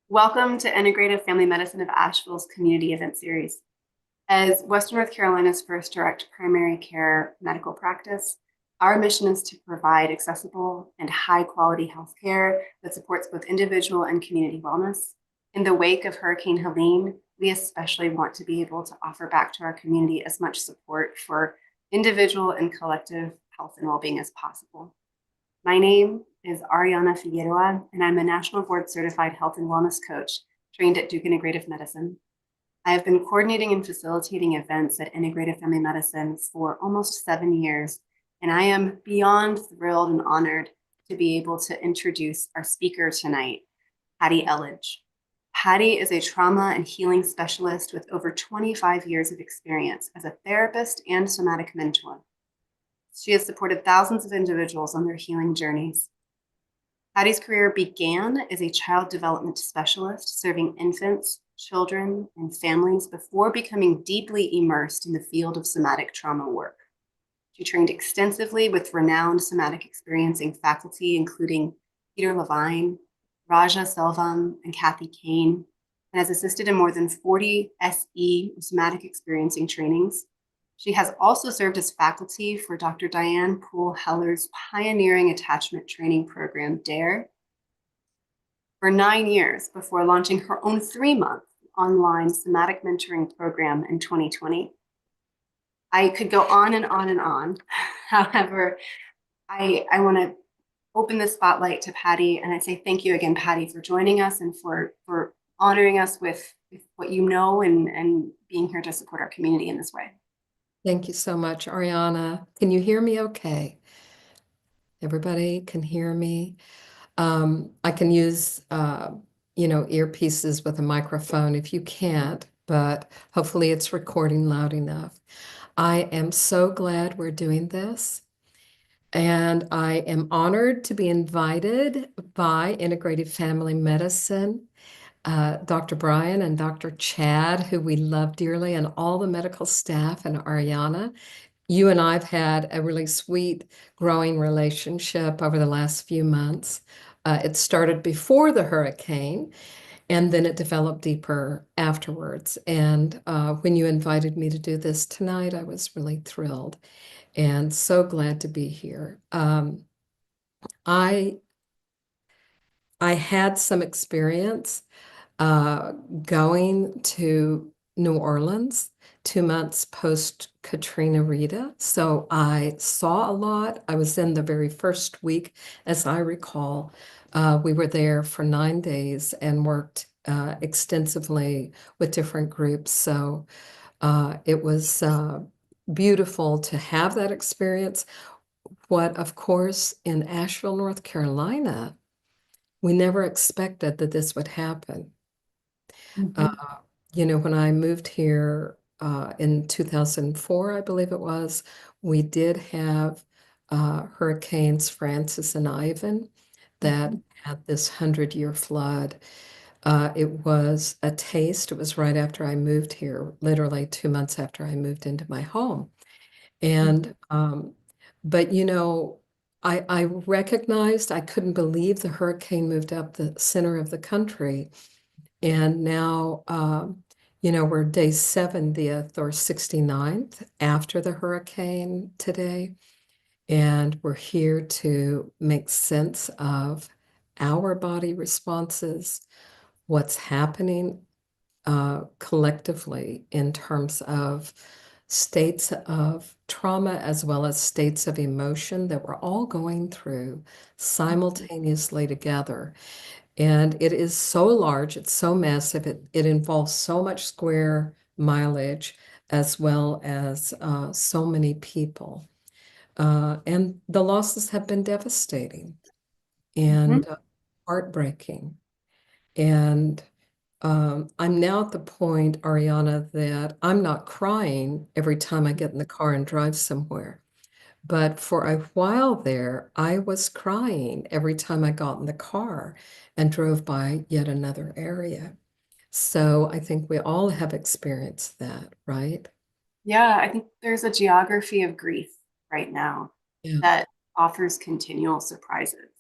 Welcome to Integrative Family Medicine of Asheville's community event series. As Western North Carolina's first direct primary care medical practice, our mission is to provide accessible and high quality healthcare that supports both individual and community wellness. In the wake of Hurricane Helene, we especially want to be able to offer back to our community as much support for individual and collective health and well-being as possible. My name is Ariana Figueroa, and I'm a National Board Certified Health and Wellness Coach trained at Duke Integrative Medicine. I have been coordinating and facilitating events at Integrative Family Medicine for almost 7 years, and I am beyond thrilled and honored to be able to introduce our speaker tonight, Patti Elledge. Patti is a trauma and healing specialist with over 25 years of experience as a therapist and somatic mentor. She has supported thousands of individuals on their healing journeys. Patti's career began as a child development specialist, serving infants, children, and families before becoming deeply immersed in the field of somatic trauma work. She trained extensively with renowned somatic experiencing faculty, including Peter Levine, Raja Selvam, and Kathy Kane, and has assisted in more than 40 SE somatic experiencing trainings. She has also served as faculty for Dr. Diane Poole Heller's pioneering attachment training program, DARE, for 9 years before launching her own 3-month online somatic mentoring program in 2020. I could go on and on and on. However, I want to open the spotlight to Patti, and I say thank you again, Patti, for joining us and for honoring us with what you know and being here to support our community in this way. Thank you so much, Ariana. Can you hear me okay? Everybody can hear me. I can use, earpieces with a microphone if you can't, but hopefully it's recording loud enough. I am so glad we're doing this. And I am honored to be invited by Integrative Family Medicine, Dr. Brian and Dr. Chad, who we love dearly, and all the medical staff, and Ariana. You and I've had a really sweet, growing relationship over the last few months. It started before the hurricane, and then it developed deeper afterwards. And when you invited me to do this tonight, I was really thrilled and so glad to be here. I I had some experience uh, going to New Orleans 2 months post Katrina Rita. So I saw a lot. I was in the very first week, as I recall. We were there for 9 days and worked extensively with different groups. So it was beautiful to have that experience. What, of course, in Asheville, North Carolina, we never expected that this would happen. Uh, Mhm. when I moved here in 2004, I believe it was, we did have Hurricanes Francis and Ivan that Mhm. had this 100-year flood. It was a taste. It was right after I moved here, literally 2 months after I moved into my home. And, but I recognized I couldn't believe the hurricane moved up the center of the country. And now, we're day 70th or 69th after the hurricane today. And we're here to make sense of our body responses, what's happening collectively in terms of states of trauma as well as states of emotion that we're all going through simultaneously together. And it is so large, it's so massive, it involves so much square mileage as well as so many people. And the losses have been devastating Mhm. and heartbreaking. And I'm now at the point, Ariana, that I'm not crying every time I get in the car and drive somewhere. But for a while there, I was crying every time I got in the car and drove by yet another area. So I think we all have experienced that, right? Yeah, I think there's a geography of grief right now Yeah. that offers continual surprises.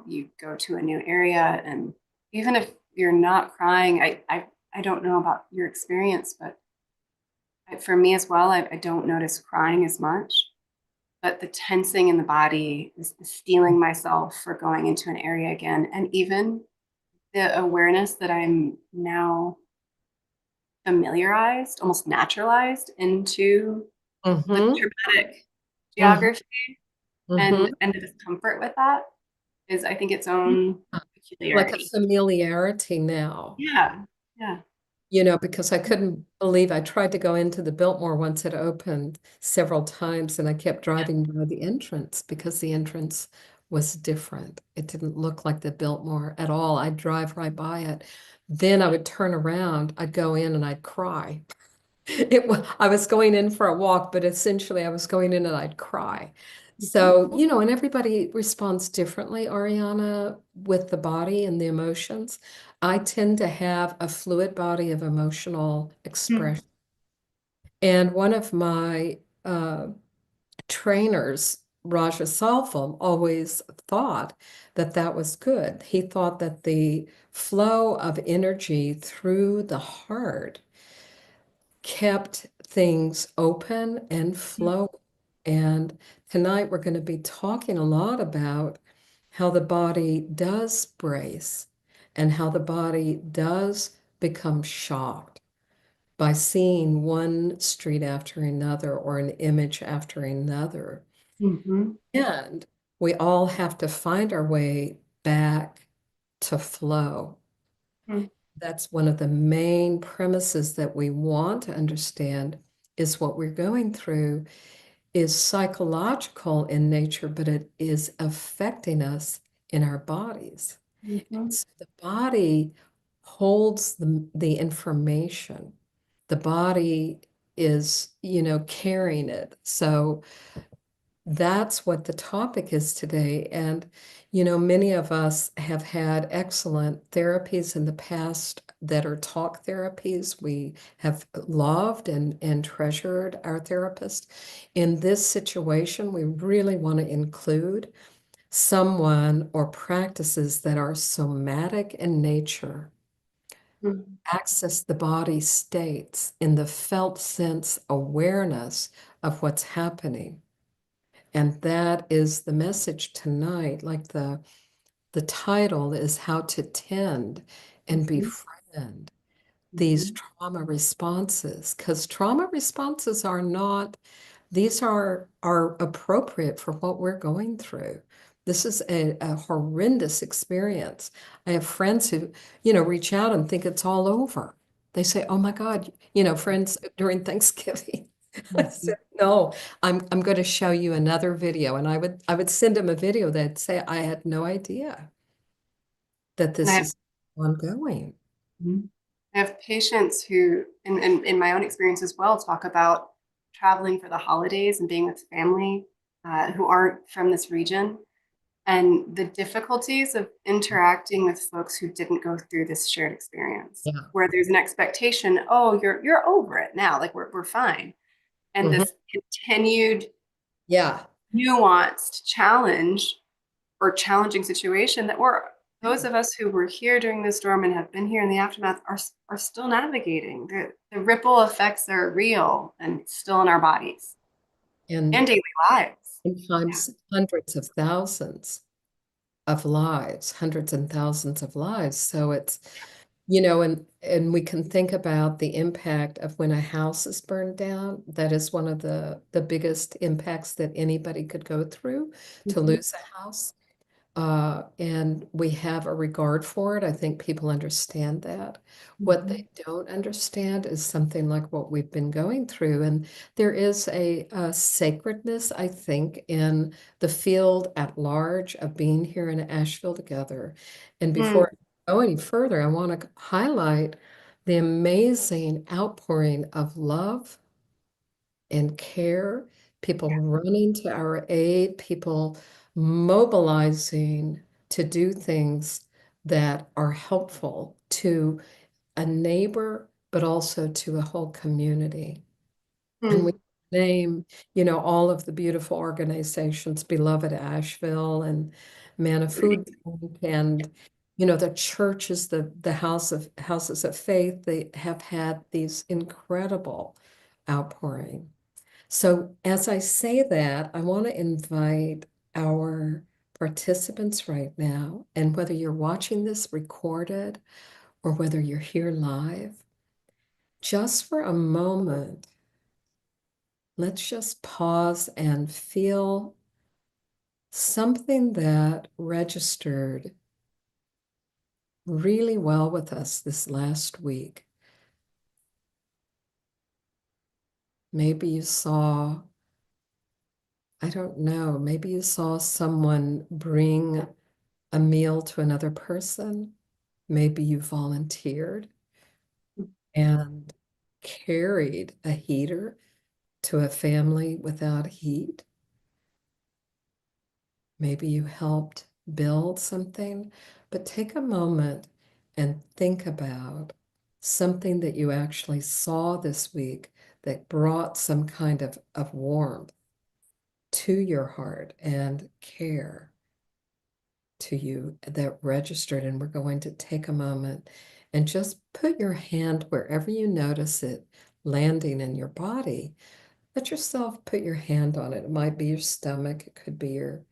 You go to a new area, and even if you're not crying. I don't know about your experience, but for me as well, I don't notice crying as much. But the tensing in the body, the steeling myself for going into an area again, and even the awareness that I'm now familiarized, almost naturalized into the Mm-hmm. traumatic Mm-hmm. geography Mm-hmm. and the discomfort with that is, I think, its own Like a peculiarity. familiarity now. Yeah, yeah. Because I couldn't believe I tried to go into the Biltmore once it opened several times and I kept driving by the entrance because the entrance was different. It didn't look like the Biltmore at all. I'd drive right by it. Then I would turn around, I'd go in and I'd cry. I was going in for a walk, but essentially I was going in and I'd cry. Mhm. So, and everybody responds differently, Ariana, with the body and the emotions. I tend to have a fluid body of emotional Mm, expression. And one of my trainers, Raja Salvam, always thought that that was good. He thought that the flow of energy through the heart kept things open and mm, flow. And tonight we're going to be talking a lot about how the body does brace and how the body does become shocked by seeing one street after another or an image after another. mhm, And we all have to find our way back to flow. mm, That's one of the main premises that we want to understand is what we're going through is psychological in nature, but it is affecting us in our bodies. mhm, So the body holds the information. The body is, carrying it. So that's what the topic is today. And, many of us have had excellent therapies in the past that are talk therapies. We have loved and treasured our therapist. In this situation, we really want to include someone or practices that are somatic in nature, mm, access the body states in the felt sense awareness of what's happening. And that is the message tonight. Like the title is How to Tend and mhm, Befriend these mhm, trauma responses. Because trauma responses are not, these are appropriate for what we're going through. This is a horrendous experience. I have friends who, reach out and think it's all over. They say, "Oh my God," friends during Thanksgiving. I said, mhm. "No, I'm going to show you another video." And I would send them a video that'd say, "I had no idea that And this is ongoing." mhm. I have patients who, in my own experience as well, talk about traveling for the holidays and being with family who aren't from this region and the difficulties of interacting with folks who didn't go through this shared experience, Yeah. where there's an expectation, oh, you're over it now, like we're fine. And Mhm. this continued Yeah. nuanced challenge or challenging situation that we're those of us who were here during the storm and have been here in the aftermath are still navigating. The ripple effects are real and still in our bodies And and daily lives. Yeah. sometimes hundreds of thousands of lives, hundreds and thousands of lives. So it's, and we can think about the impact of when a house is burned down. That is one of the biggest impacts that anybody could go through to Mhm, lose a house. And we have a regard for it. I think people understand that. What mhm, they don't understand is something like what we've been going through. And there is a sacredness, I think, in the field at large of being here in Asheville together. And mm, before I go any further, I want to highlight the amazing outpouring of love and care, people running to our aid, people mobilizing to do things that are helpful to a neighbor, but also to a whole community. And we mm, name, all of the beautiful organizations, Beloved Asheville and Man of Food Bank and You know, the churches, the houses of faith, they have had these incredible outpouring. So as I say that, I want to invite our participants right now, and whether you're watching this recorded or whether you're here live, just for a moment, let's just pause and feel something that registered really well with us this last week. Maybe you saw, I don't know, maybe you saw someone bring a meal to another person. Maybe you volunteered and carried a heater to a family without heat. Maybe you helped build something, but take a moment and think about something that you actually saw this week that brought some kind of warmth to your heart and care to you that registered. And we're going to take a moment and just put your hand wherever you notice it landing in your body. Let yourself put your hand on it. It might be your stomach, it could be your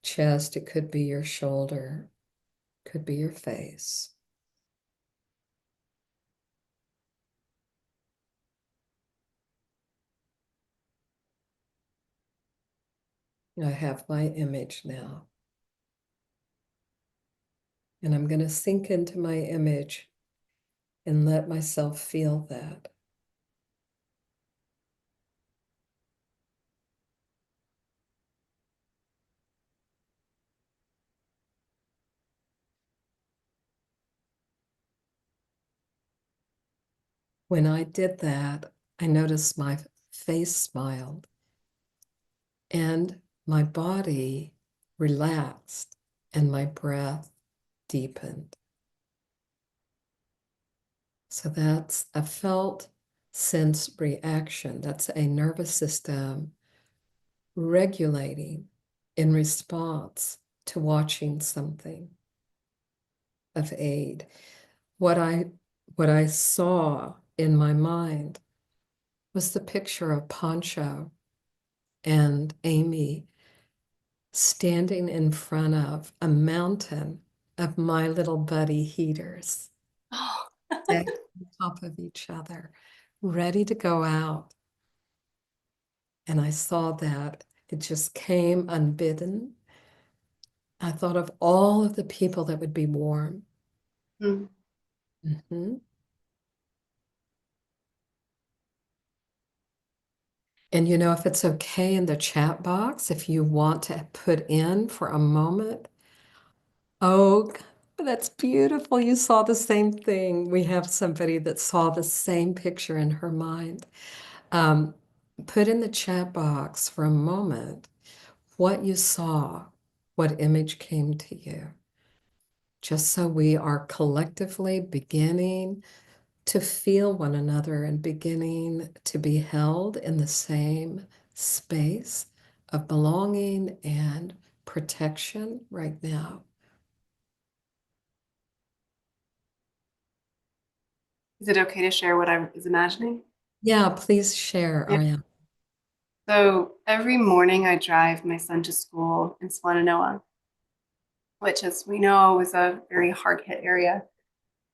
chest, it could be your shoulder, it could be your face. I have my image now, and I'm going to sink into my image and let myself feel that. When I did that, I noticed my face smiled and my body relaxed and my breath deepened. So that's a felt sense reaction. That's a nervous system regulating in response to watching something of aid. What I saw in my mind was the picture of Pancho and Amy standing in front of a mountain of My Little Buddy heaters, Oh, stacked on top of each other, ready to go out. And I saw that it just came unbidden. I thought of all of the people that would be warm. mm. Mhm. And you know, if it's okay in the chat box, if you want to put in for a moment, oh, that's beautiful. You saw the same thing. We have somebody that saw the same picture in her mind. Um, put in the chat box for a moment what you saw, what image came to you, just so we are collectively beginning to feel one another and beginning to be held in the same space of belonging and protection right now. Is it okay to share what I was imagining? Yeah, please share, Yeah. Ariane. So every morning I drive my son to school in Swannanoa, which, as we know, is a very hard hit area.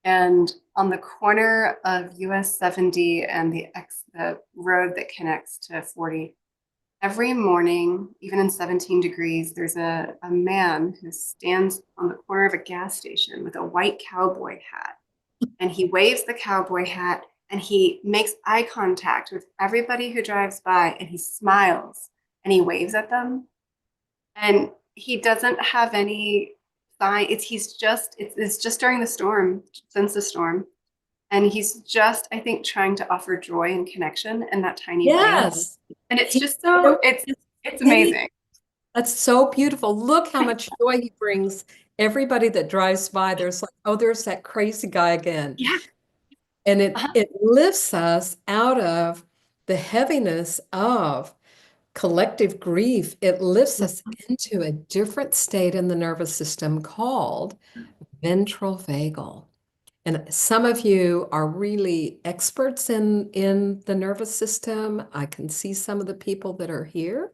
And on the corner of US 70 and the road that connects to 40, every morning, even in 17 degrees, there's a man who stands on the corner of a gas station with a white cowboy hat. And he waves the cowboy hat and he makes eye contact with everybody who drives by and he smiles and he waves at them. And he doesn't have any sign. It's just during the storm, since the storm. And he's just, I think, trying to offer joy and connection in that tiny way. Yes. And it's He's just so so it's skinny. amazing. That's so beautiful. Look how much joy he brings. Everybody that drives by, there's like, oh, there's that crazy guy again. Yeah. And Uh-huh. it lifts us out of the heaviness of collective grief, it lifts us into a different state in the nervous system called ventral vagal. And some of you are really experts in the nervous system. I can see some of the people that are here.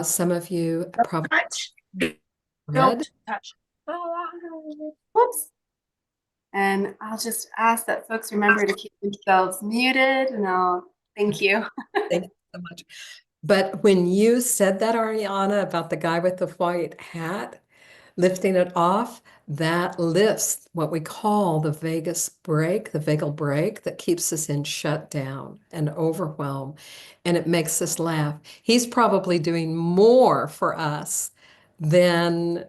Some of you probably Touch. read. Don't touch. Whoops. And I'll just ask that folks remember to keep themselves muted, and I'll thank you. Thank you so much. But when you said that, Ariana, about the guy with the white hat, lifting it off, that lifts what we call the vagus brake, the vagal brake that keeps us in shutdown and overwhelm. And it makes us laugh. He's probably doing more for us than,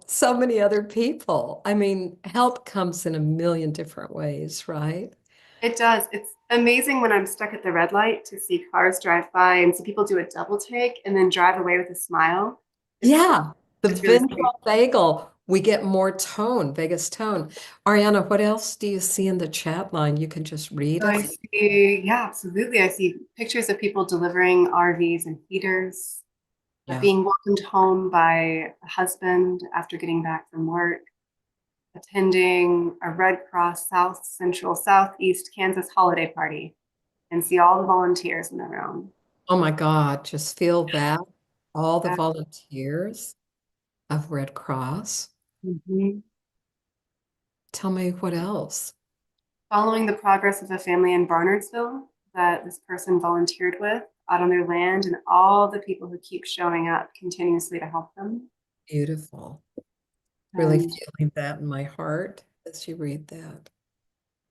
so many other people. I mean, help comes in a million different ways, right? It does. It's amazing when I'm stuck at the red light to see cars drive by and see people do a double take and then drive away with a smile. It's Yeah, the it's really sweet. ventral vagal, we get more tone, vagus tone. Ariana, what else do you see in the chat line? You can just read So I it. see, yeah, absolutely. I see pictures of people delivering RVs and heaters, Yeah. being welcomed home by a husband after getting back from work, attending a Red Cross South Central Southeast Kansas holiday party, and see all the volunteers in the room. Oh my God, just feel that. All the Yeah. volunteers of Red Cross. Mhm. Tell me what else. Following the progress of a family in Barnardsville that this person volunteered with out on their land, and all the people who keep showing up continuously to help them. Beautiful. Really And, feeling that in my heart as you read that.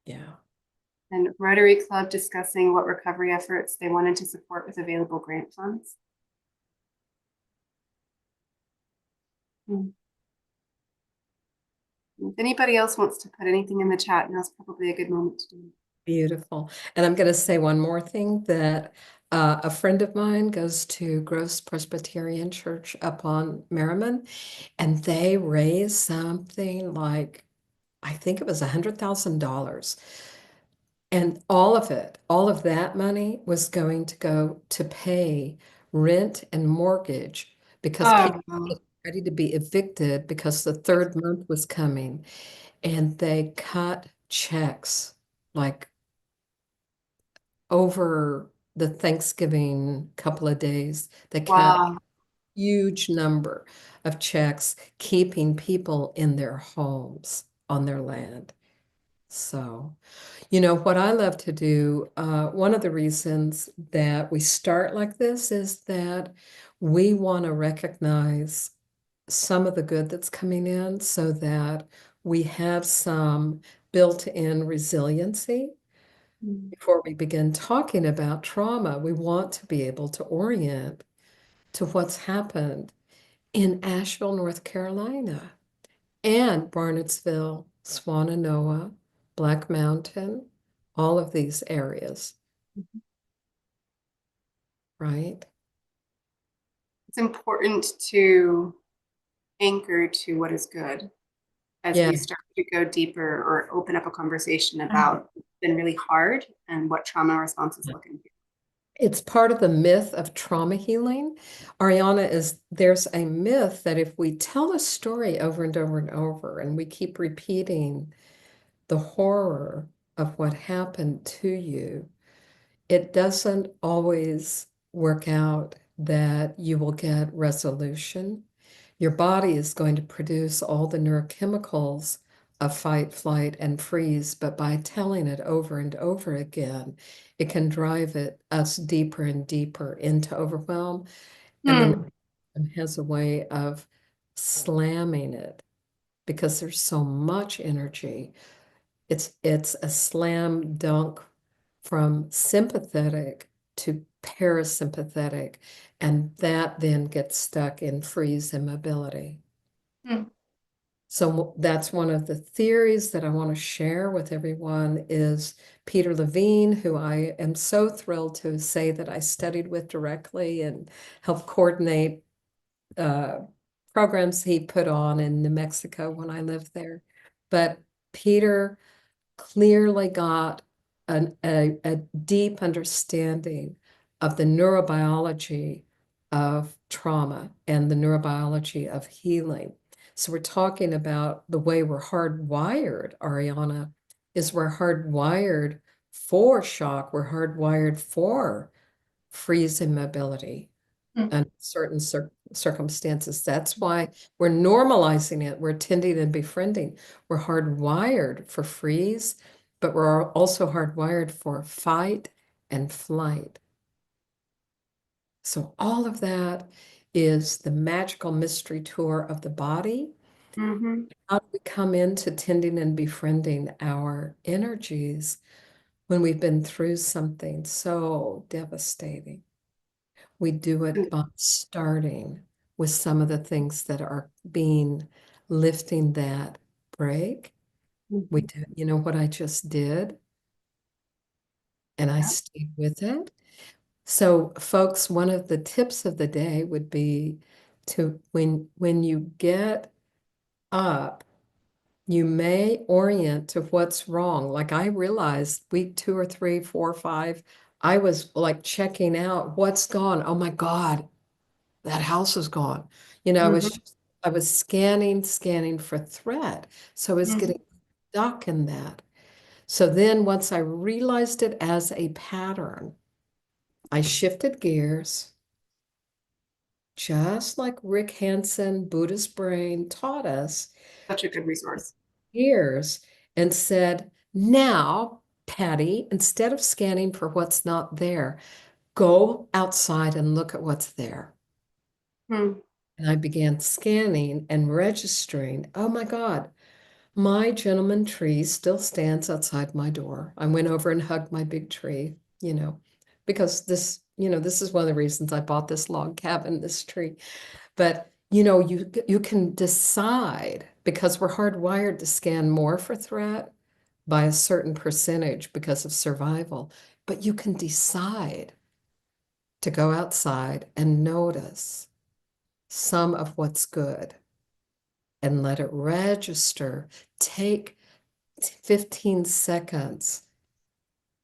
Yeah. and Rotary Club discussing what recovery efforts they wanted to support with available grant funds. Hmm. If anybody else wants to put anything in the chat, now's probably a good moment to do it. Beautiful. And I'm going to say one more thing that a friend of mine goes to Gross Presbyterian Church up on Merriman, and they raised something like, I think it was $100,000. And all of it, all of that money was going to go to pay rent and mortgage because people Oh, were ready to be evicted because the third month was coming. And they cut checks like over the Thanksgiving couple of days. They cut wow. huge number of checks, keeping people in their homes on their land. So, what I love to do, one of the reasons that we start like this is that we want to recognize some of the good that's coming in so that we have some built-in resiliency. Mm. Before we begin talking about trauma, we want to be able to orient to what's happened in Asheville, North Carolina, and Barnardsville, Swannanoa, Black Mountain, all of these areas, right? It's important to anchor to what is good as Yeah, we start to go deeper or open up a conversation about what's been really hard and what trauma responses look like. it's part of the myth of trauma healing. Ariana, there's a myth that if we tell a story over and over and over, and we keep repeating the horror of what happened to you, it doesn't always work out that you will get resolution. Your body is going to produce all the neurochemicals of fight, flight, and freeze, but by telling it over and over again, it can drive us deeper and deeper into overwhelm. And then Hmm. it has a way of slamming it because there's so much energy. It's a slam dunk from sympathetic to parasympathetic, and that then gets stuck in freeze immobility. Hmm. So that's one of the theories that I want to share with everyone is Peter Levine, who I am so thrilled to say that I studied with directly and helped coordinate uh, programs he put on in New Mexico when I lived there. But Peter clearly got a deep understanding of the neurobiology of trauma and the neurobiology of healing. So we're talking about the way we're hardwired, Ariana, is we're hardwired for shock, we're hardwired for freeze and mobility under certain circumstances. That's why we're normalizing it. We're tending and befriending. We're hardwired for freeze, but we're also hardwired for fight and flight. So all of that is the magical mystery tour of the body. Mm-hmm. How do we come into tending and befriending our energies when we've been through something so devastating? We do it by starting with some of the things that are being lifting that break. We Mm-hmm. do, you know what I just did? And I Yeah. stayed with it. So, folks, one of the tips of the day would be to when you get up, you may orient to what's wrong. Like I realized week 2 or 3, 4, 5, I was like checking out what's gone. Oh my God, that house is gone. Mm-hmm. I was scanning for threat. So I was Mm-hmm. getting stuck in that. So then once I realized it as a pattern, I shifted gears, just like Rick Hansen, Buddhist Brain taught us, Such a good resource. gears and said, now, Patty, instead of scanning for what's not there, go outside and look at what's there. Mm. And I began scanning and registering. Oh my God, my gentleman tree still stands outside my door. I went over and hugged my big tree, because this is one of the reasons I bought this log cabin, this tree. But you can decide because we're hardwired to scan more for threat by a certain percentage because of survival. But you can decide to go outside and notice some of what's good and let it register. Take 15 seconds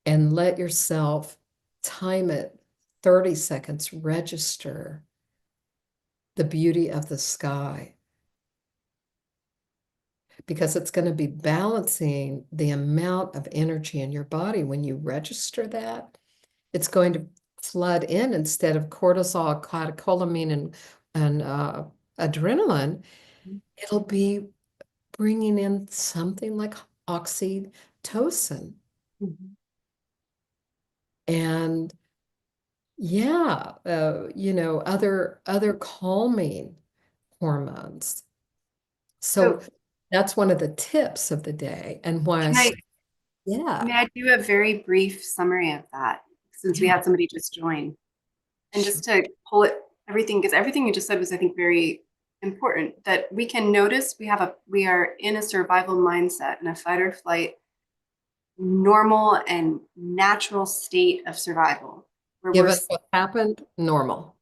and let yourself time it 30 seconds, register the beauty of the sky because it's going to be balancing the amount of energy in your body. When you register that, it's going to flood in instead of cortisol, catecholamine, and adrenaline. It'll be bringing in something like oxytocin. Mhm. And yeah, other calming hormones. So So that's one of the tips of the day and why I can I say, yeah, may I do a very brief summary of that since we yeah, had somebody just join? And sure. just to pull it everything, because everything you just said was, I think, very important, that we can notice we are in a survival mindset and a fight or flight normal and natural state of survival where Given what happened, normal,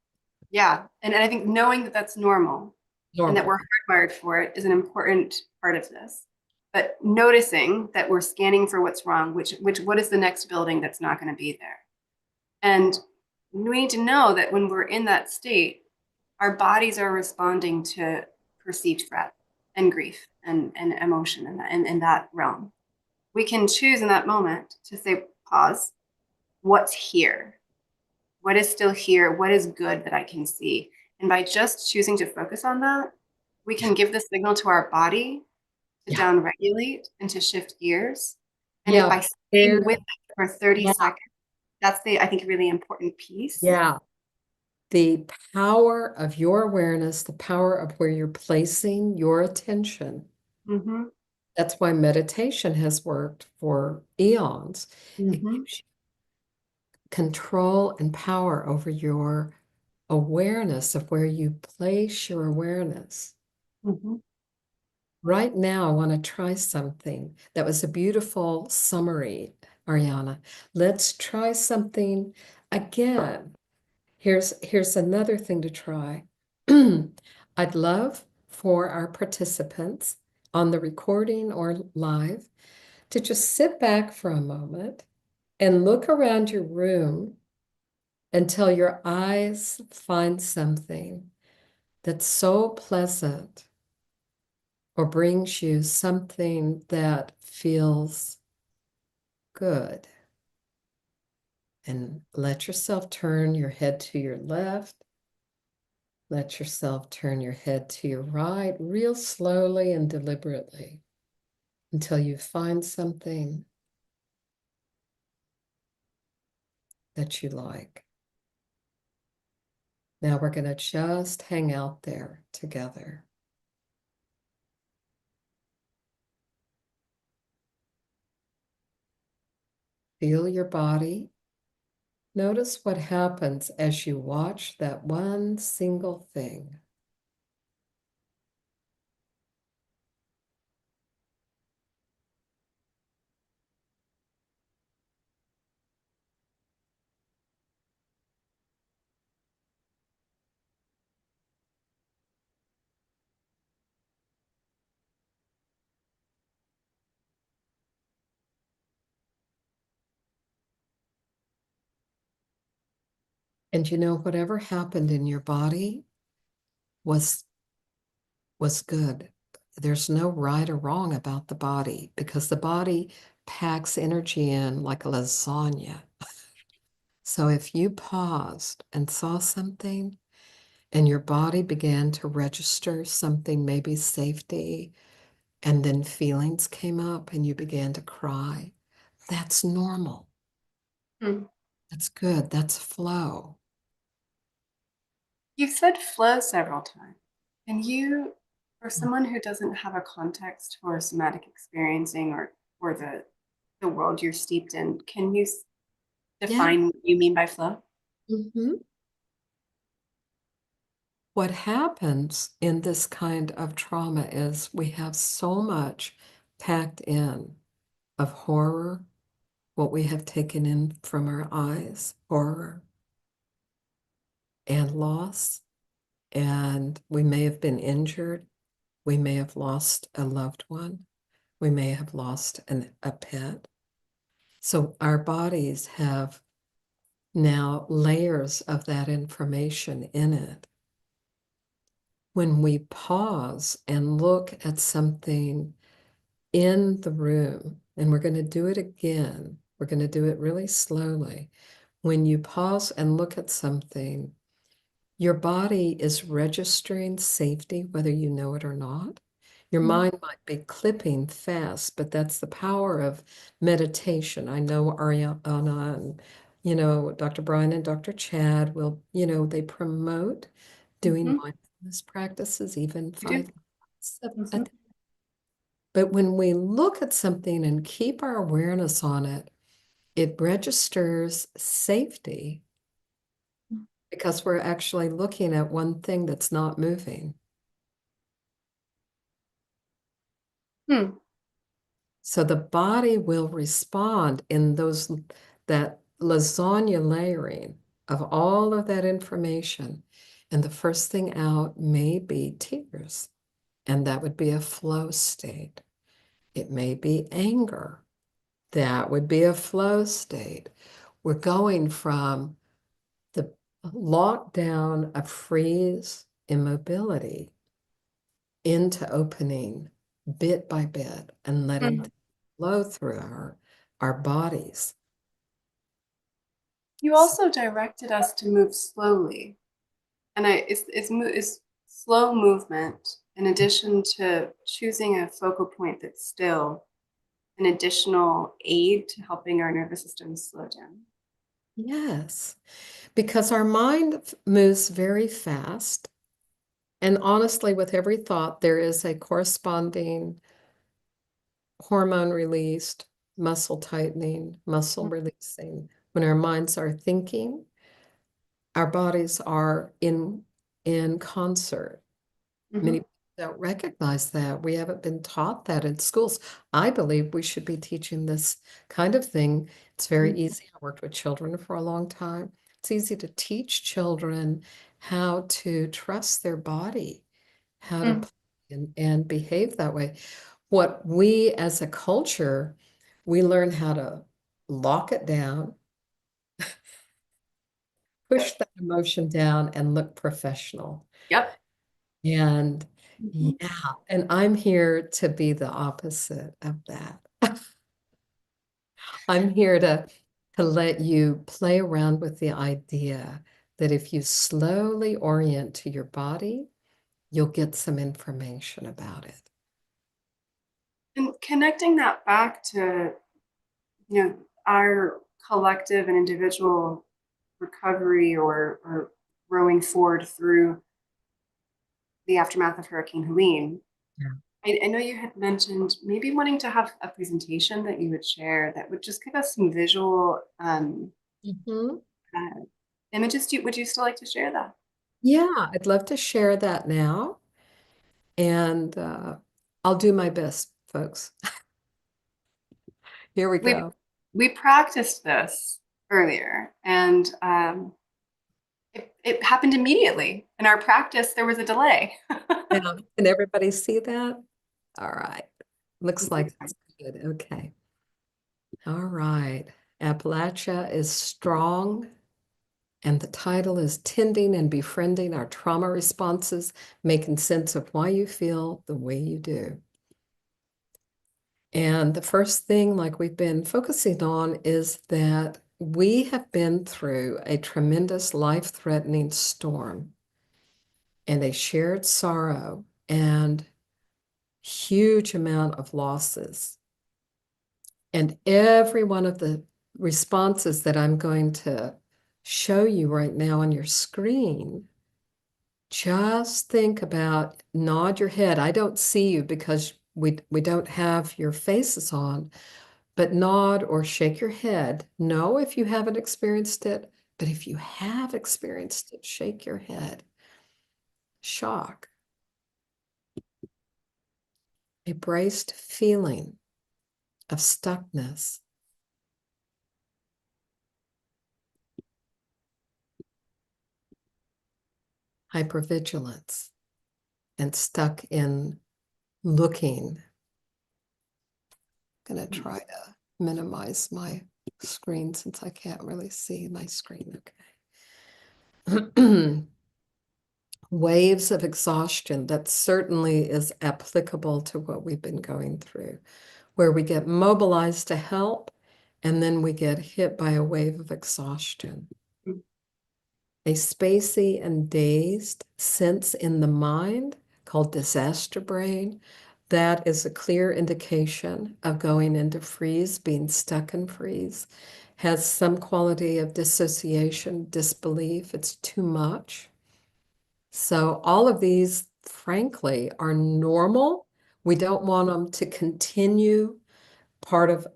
yeah, and I think knowing that that's normal and that normal. we're hardwired for it is an important part of this. But noticing that we're scanning for what's wrong, which what is the next building that's not going to be there? And we need to know that when we're in that state, our bodies are responding to perceived threat and grief and emotion in that realm. We can choose in that moment to say, pause, what's here? What is still here? What is good that I can see? And by just choosing to focus on that, we Yeah, can give the signal to our body to yeah, downregulate and to shift gears. And if yeah. by There, staying with it for 30 yeah, seconds, that's the, I think, really important piece. yeah. The power of your awareness, the power of where you're placing your attention. Mm-hmm. That's why meditation has worked for eons. It Mm-hmm. gives you control and power over your awareness of where you place your awareness. Mm-hmm. Right now, I want to try something. That was a beautiful summary, Ariana. Let's try something again. Here's another thing to try. I'd love for our participants on the recording or live to just sit back for a moment and look around your room until your eyes find something that's so pleasant or brings you something that feels good. And let yourself turn your head to your left. Let yourself turn your head to your right, real slowly and deliberately until you find something that you like. Now we're going to just hang out there together. Feel your body. Notice what happens as you watch that one single thing. And you know, whatever happened in your body was good. There's no right or wrong about the body because the body packs energy in like a lasagna. So if you paused and saw something and your body began to register something, maybe safety, and then feelings came up and you began to cry, that's normal. Hmm. That's good. That's flow. You've said flow several times. Can you, for someone who doesn't have a context for somatic experiencing or the world you're steeped in, can you Yeah. define what you mean by flow? Mhm. What happens in this kind of trauma is we have so much packed in of horror, what we have taken in from our eyes, horror and loss. And we may have been injured. We may have lost a loved one. We may have lost a pet. So our bodies have now layers of that information in it. When we pause and look at something in the room, and we're going to do it again, we're going to do it really slowly. When you pause and look at something, your body is registering safety, whether you know it or not. Your Mhm. mind might be clipping fast, but that's the power of meditation. I know Ariana and, Dr. Brian and Dr. Chad will, they promote doing Mhm. mindfulness practices, even You do. 5 minutes a Mhm. day. But when we look at something and keep our awareness on it, it registers safety because we're actually looking at one thing that's not moving. Hmm. So the body will respond in that lasagna layering of all of that information. And the first thing out may be tears, and that would be a flow state. It may be anger. That would be a flow state. We're going from the lockdown of freeze, immobility, into opening bit by bit and letting Hmm. things flow through our bodies. You also directed us to move slowly, and it's slow movement in addition to choosing a focal point that's still an additional aid to helping our nervous system slow down. Yes, because our mind moves very fast. And honestly, with every thought, there is a corresponding hormone released, muscle tightening, muscle releasing. When our minds are thinking, our bodies are in concert. Many Mm-hmm. people don't recognize that. We haven't been taught that in schools. I believe we should be teaching this kind of thing. It's very easy. I worked with children for a long time. It's easy to teach children how to trust their body, how to Mm-hmm. play and behave that way. What we as a culture, we learn how to lock it down, push that emotion down and look professional. Yep. And Mhm. yeah, and I'm here to be the opposite of that. I'm here to let you play around with the idea that if you slowly orient to your body, you'll get some information about it. And connecting that back to, our collective and individual recovery or growing forward through the aftermath of Hurricane Helene. Yeah. I know you had mentioned maybe wanting to have a presentation that you would share that would just give us some visual Mhm. uh, images. Would you still like to share that? Yeah, I'd love to share that now. And I'll do my best, folks. Here we We go. we practiced this earlier, and it happened immediately. In our practice, there was a delay. Now, can everybody see that? All right. Looks like it's good. Okay. All right. Appalachia is strong, and the title is Tending and Befriending Our Trauma Responses, Making Sense of Why You Feel the Way You Do. And the first thing, like we've been focusing on, is that we have been through a tremendous life-threatening storm and a shared sorrow and huge amount of losses. And every one of the responses that I'm going to show you right now on your screen, just think about, nod your head. I don't see you because we don't have your faces on, but nod or shake your head. No, if you haven't experienced it, but if you have experienced it, shake your head. Shock, a braced feeling of stuckness, hypervigilance, and stuck in looking. I'm going to try to minimize my screen since I can't really see my screen. Okay. Waves of exhaustion, that certainly is applicable to what we've been going through, where we get mobilized to help and then we get hit by a wave of exhaustion. A spacey and dazed sense in the mind called disaster brain. That is a clear indication of going into freeze, being stuck in freeze. Has some quality of dissociation, disbelief. It's too much. So all of these, frankly, are normal. We don't want them to continue. Part of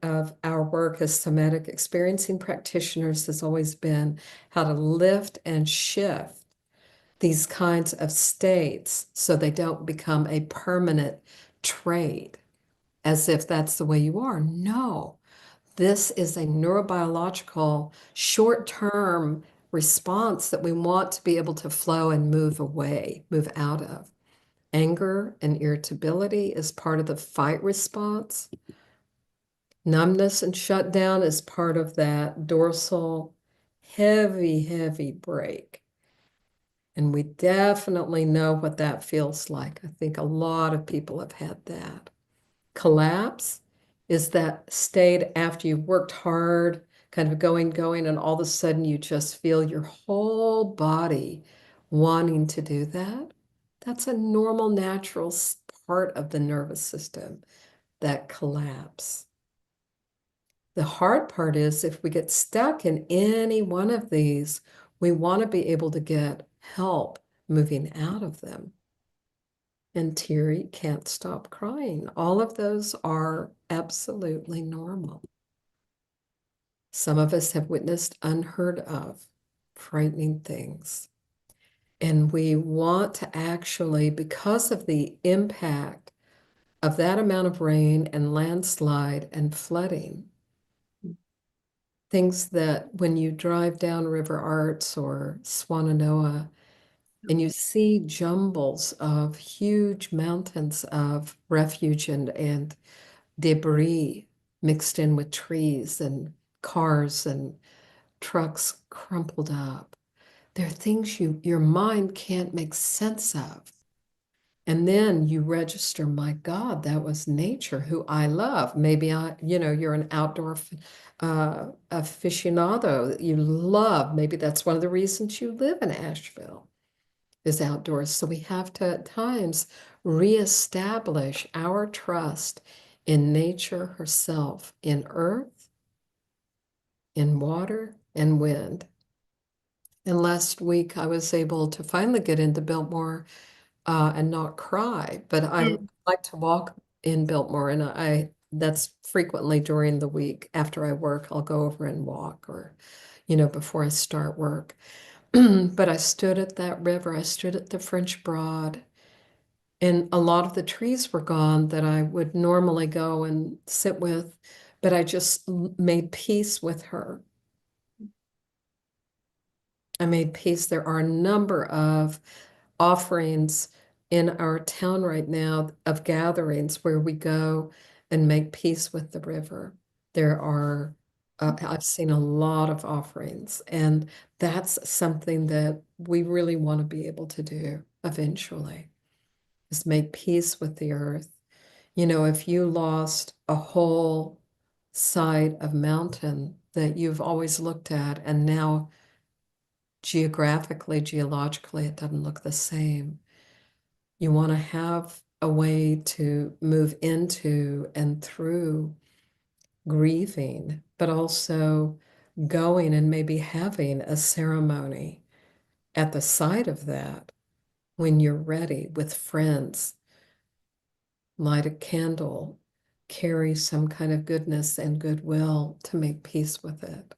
our work as somatic experiencing practitioners has always been how to lift and shift these kinds of states so they don't become a permanent trait, as if that's the way you are. No, this is a neurobiological short-term response that we want to be able to flow and move away, move out of. Anger and irritability is part of the fight response. Numbness and shutdown is part of that dorsal heavy, heavy break. And we definitely know what that feels like. I think a lot of people have had that. Collapse is that state after you've worked hard, kind of going, and all of a sudden you just feel your whole body wanting to do that. That's a normal, natural part of the nervous system, that collapse. The hard part is if we get stuck in any one of these, we want to be able to get help moving out of them. And Terry can't stop crying. All of those are absolutely normal. Some of us have witnessed unheard of, frightening things. And we want to actually, because of the impact of that amount of rain and landslide and flooding, things that when you drive down River Arts or Swannanoa and you see jumbles of huge mountains of refuge and debris mixed in with trees and cars and trucks crumpled up. They're things your mind can't make sense of. And then you register, my God, that was nature, who I love. Maybe you're an outdoor aficionado that you love. Maybe that's one of the reasons you live in Asheville is outdoors. So we have to at times reestablish our trust in nature herself, in earth, in water, and wind. And last week I was able to finally get into Biltmore and not cry. But I Mm. like to walk in Biltmore, and that's frequently during the week. After I work, I'll go over and walk, or before I start work. But I stood at that river. I stood at the French Broad, and a lot of the trees were gone that I would normally go and sit with, but I just made peace with her. I made peace. There are a number of offerings in our town right now of gatherings where we go and make peace with the river. There are, I've seen a lot of offerings, and that's something that we really want to be able to do eventually, is make peace with the earth. If you lost a whole side of mountain that you've always looked at, and now geographically, geologically, it doesn't look the same. You want to have a way to move into and through grieving, but also going and maybe having a ceremony at the side of that when you're ready with friends. Light a candle, carry some kind of goodness and goodwill to make peace with it.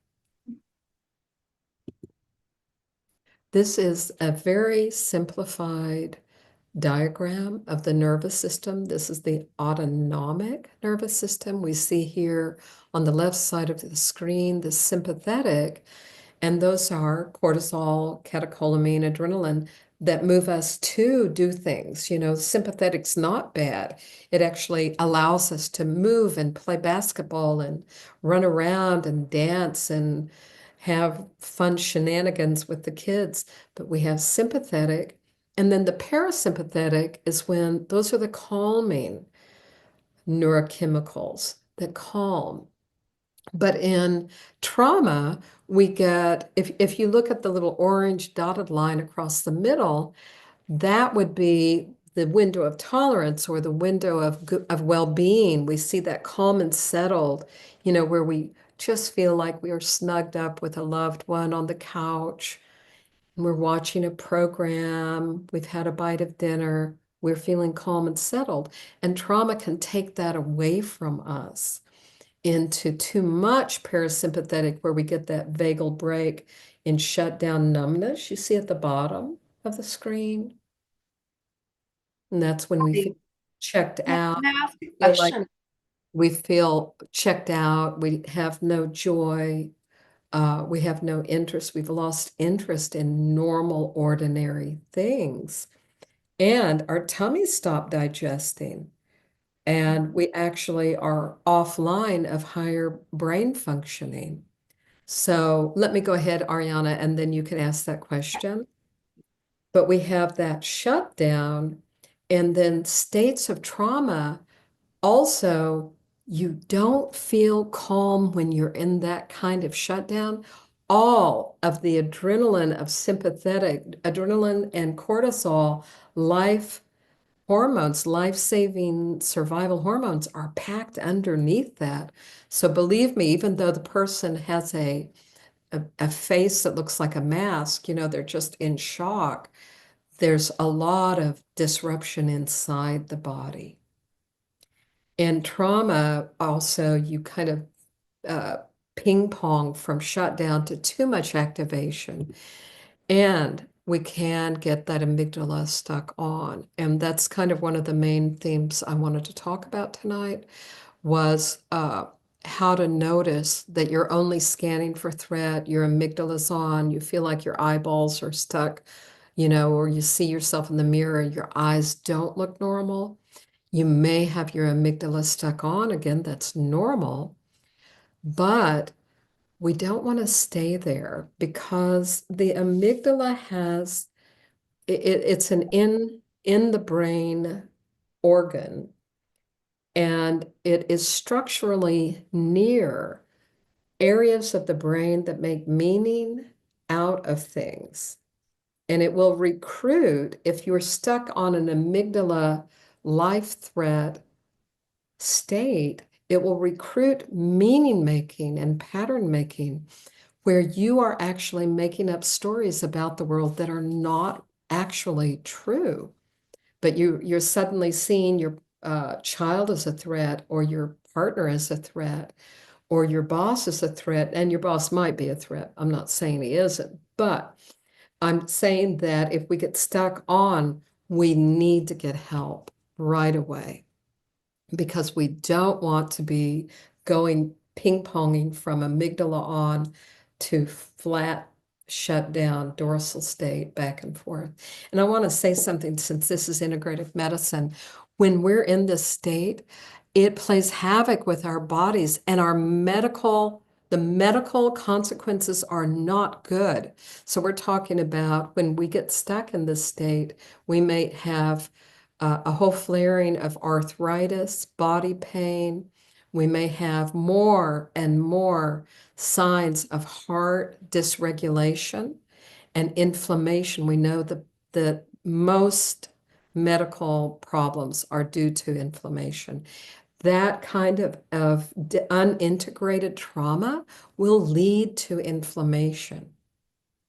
This is a very simplified diagram of the nervous system. This is the autonomic nervous system. We see here on the left side of the screen the sympathetic, and those are cortisol, catecholamine, adrenaline that move us to do things. Sympathetic's not bad. It actually allows us to move and play basketball and run around and dance and have fun shenanigans with the kids. But we have sympathetic. And then the parasympathetic is when those are the calming neurochemicals that calm. But in trauma, we get, if you look at the little orange dotted line across the middle, that would be the window of tolerance or the window of well-being. We see that calm and settled, where we just feel like we are snugged up with a loved one on the couch. We're watching a program, we've had a bite of dinner, we're feeling calm and settled. And trauma can take that away from us into too much parasympathetic, where we get that vagal break in shutdown numbness you see at the bottom of the screen. And that's when we feel checked out, Can I ask a feel like question? we feel checked out, we have no joy, we have no interest, we've lost interest in normal, ordinary things. And our tummies stop digesting. And we actually are offline of higher brain functioning. So let me go ahead, Ariana, and then you can ask that question. But we have that shutdown, and then states of trauma. Also, you don't feel calm when you're in that kind of shutdown. All of the adrenaline of sympathetic, adrenaline and cortisol, life hormones, life-saving survival hormones are packed underneath that. So believe me, even though the person has a face that looks like a mask, they're just in shock, there's a lot of disruption inside the body. And trauma, also, you kind of uh, ping pong from shutdown to too much activation. And we can get that amygdala stuck on. And that's kind of one of the main themes I wanted to talk about tonight was how to notice that you're only scanning for threat, your amygdala's on, you feel like your eyeballs are stuck, or you see yourself in the mirror, your eyes don't look normal. You may have your amygdala stuck on. Again, that's normal. But we don't want to stay there because the amygdala has it's an in the brain organ, and it is structurally near areas of the brain that make meaning out of things. And it will recruit, if you're stuck on an amygdala life threat state, it will recruit meaning making and pattern making where you are actually making up stories about the world that are not actually true. But you're suddenly seeing your child as a threat, or your partner as a threat, or your boss as a threat, and your boss might be a threat. I'm not saying he isn't, but I'm saying that if we get stuck on, we need to get help right away because we don't want to be going ping-ponging from amygdala on to flat shut down dorsal state back and forth. And I want to say something since this is integrative medicine. When we're in this state, it plays havoc with our bodies and the medical consequences are not good. So we're talking about when we get stuck in this state, we may have a whole flaring of arthritis, body pain. We may have more and more signs of heart dysregulation and inflammation. We know that most medical problems are due to inflammation. That kind of unintegrated trauma will lead to inflammation.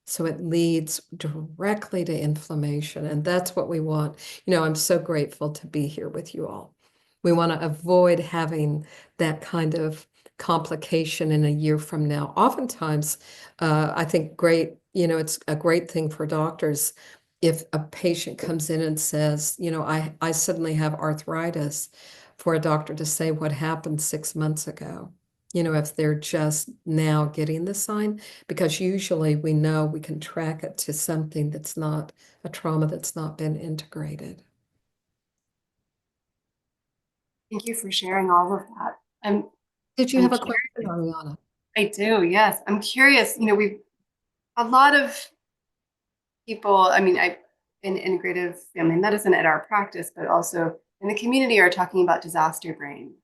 So it leads directly to inflammation, and that's what we want. I'm so grateful to be here with you all. We want to avoid having that kind of complication in a year from now. Oftentimes, I think it's a great thing for doctors if a patient comes in and says, I suddenly have arthritis, for a doctor to say what happened 6 months ago. If they're just now getting the sign, because usually we know we can track it to something that's not a trauma that's not been integrated. Thank you for sharing all of that. I'm Did you I'm have a curious. question, Ariana? I do, yes. I'm curious. We've a lot of people, I mean, I in integrative family medicine at our practice, but also in the community are talking about disaster brain,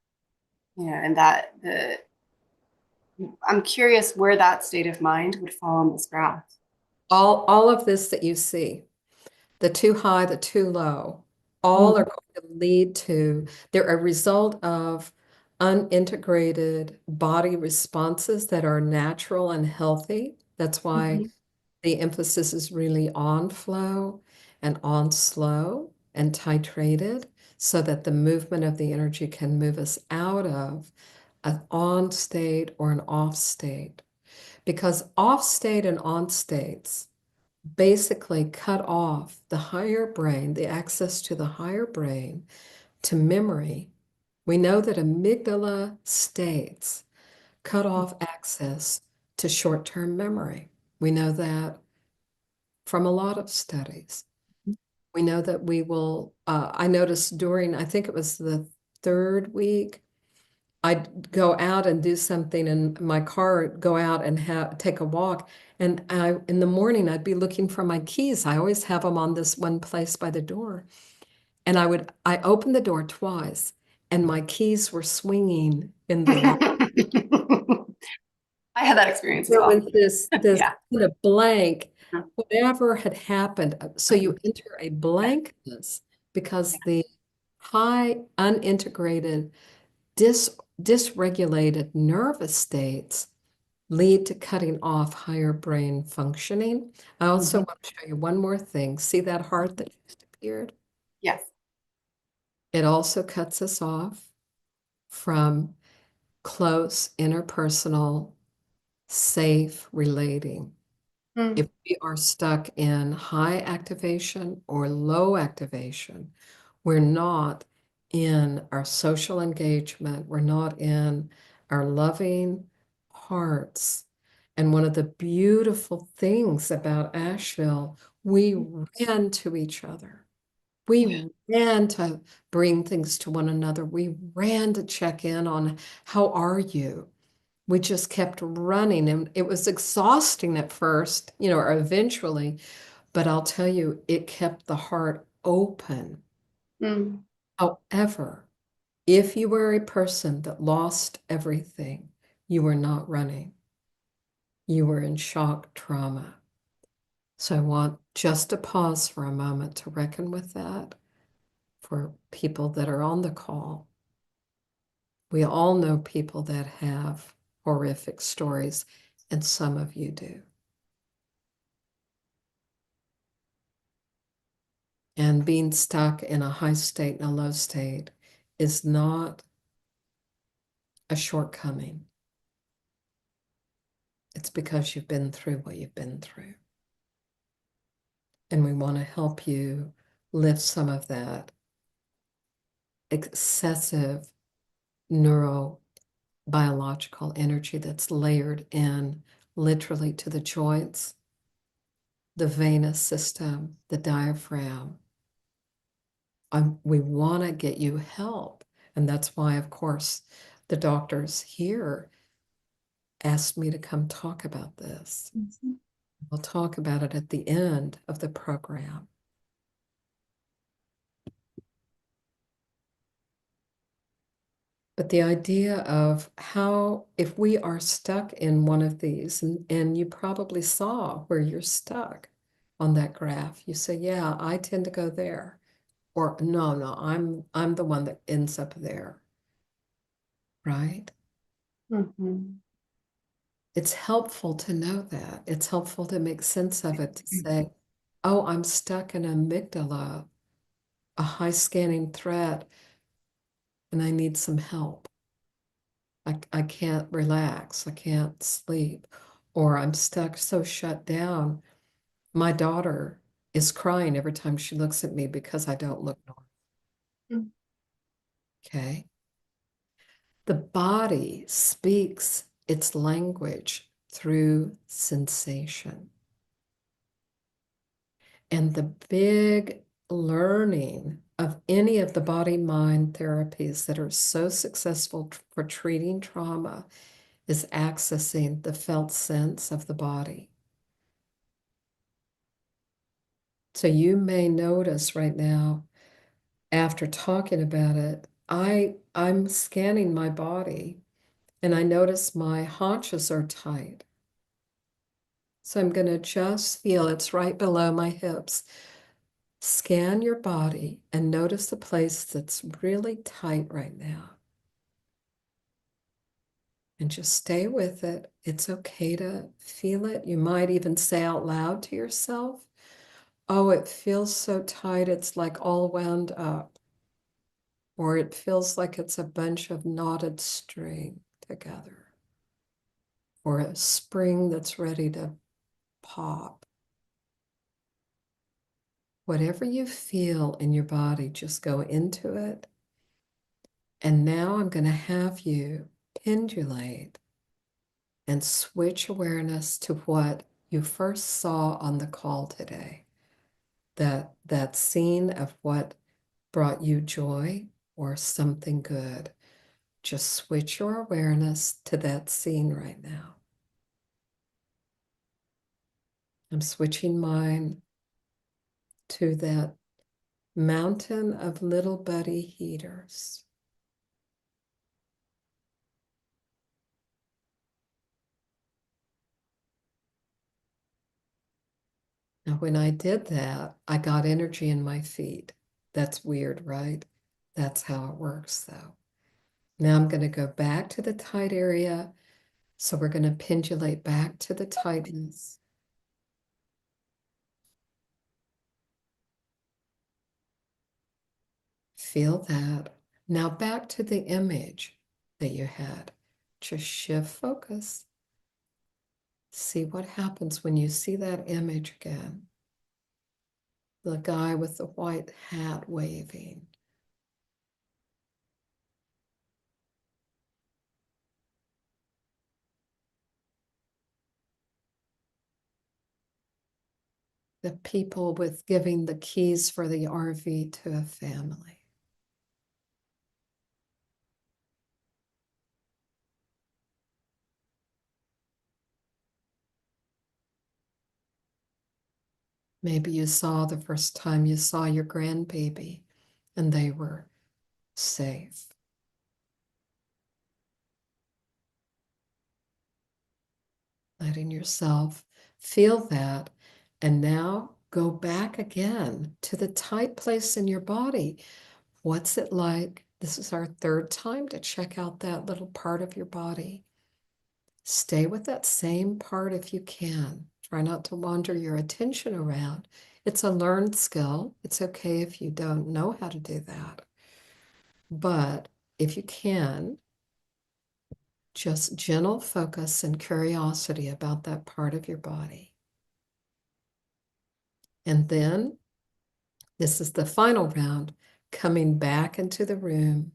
and that I'm curious where that state of mind would fall on this graph. All of this that you see, the too high, the too low, all are Mhm. going to lead to, they're a result of unintegrated body responses that are natural and healthy. That's why Mhm. the emphasis is really on flow and on slow and titrated so that the movement of the energy can move us out of an on state or an off state. Because off state and on states basically cut off the higher brain, the access to the higher brain to memory. We know that amygdala states cut off access to short-term memory. We know that from a lot of studies. We know that I noticed during, I think it was the third week, I'd go out and do something in my car, go out and take a walk. And in the morning, I'd be looking for my keys. I always have them on this one place by the door. And I opened the door twice, and my keys were swinging in the lock. I had that experience as There well. was this Yeah. kind of blank, whatever had happened. So you enter a blankness because the high unintegrated dysregulated nervous states lead to cutting off higher brain functioning. I also Mhm. want to show you one more thing. See that heart that just appeared? Yes. It also cuts us off from close, interpersonal, safe relating. If Mm. we are stuck in high activation or low activation, we're not in our social engagement, we're not in our loving hearts. And one of the beautiful things about Asheville, we ran to each other. Yeah. We ran to bring things to one another. We ran to check in on how are you? We just kept running, and it was exhausting at first, or eventually, but I'll tell you, it kept the heart open. Mm. However, if you were a person that lost everything, you were not running. You were in shock trauma. So I want just to pause for a moment to reckon with that for people that are on the call. We all know people that have horrific stories, and some of you do. And being stuck in a high state and a low state is not a shortcoming. It's because you've been through what you've been through. And we want to help you lift some of that excessive neurobiological energy that's layered in literally to the joints, the venous system, the diaphragm. We want to get you help. And that's why, of course, the doctors here asked me to come talk about this. Mhm. We'll talk about it at the end of the program. But the idea of how, if we are stuck in one of these, and you probably saw where you're stuck on that graph, you say, yeah, I tend to go there. Or no, I'm the one that ends up there. Right? Mhm. It's helpful to know that. It's helpful to make sense of it, to say, oh, I'm stuck in amygdala, a high scanning threat, and I need some help. I can't relax. I can't sleep. Or I'm stuck so shut down. My daughter is crying every time she looks at me because I don't look normal. Mm. Okay. The body speaks its language through sensation. And the big learning of any of the body mind therapies that are so successful for treating trauma is accessing the felt sense of the body. So you may notice right now, after talking about it, I'm scanning my body and I notice my haunches are tight. So I'm going to just feel it's right below my hips. Scan your body and notice the place that's really tight right now. And just stay with it. It's okay to feel it. You might even say out loud to yourself, oh, it feels so tight, it's like all wound up. Or it feels like it's a bunch of knotted string together. Or a spring that's ready to pop. Whatever you feel in your body, just go into it. And now I'm going to have you pendulate and switch awareness to what you first saw on the call today. That scene of what brought you joy or something good. Just switch your awareness to that scene right now. I'm switching mine to that mountain of little buddy heaters. Now, when I did that, I got energy in my feet. That's weird, right? That's how it works, though. Now I'm going to go back to the tight area. So we're going to pendulate back to the tightness. Feel that. Now back to the image that you had. Just shift focus. See what happens when you see that image again. The guy with the white hat waving. The people with giving the keys for the RV to a family. Maybe you saw the first time you saw your grandbaby and they were safe. Letting yourself feel that. And now go back again to the tight place in your body. What's it like? This is our third time to check out that little part of your body. Stay with that same part if you can. Try not to wander your attention around. It's a learned skill. It's okay if you don't know how to do that. But if you can, just gentle focus and curiosity about that part of your body. And then this is the final round, coming back into the room,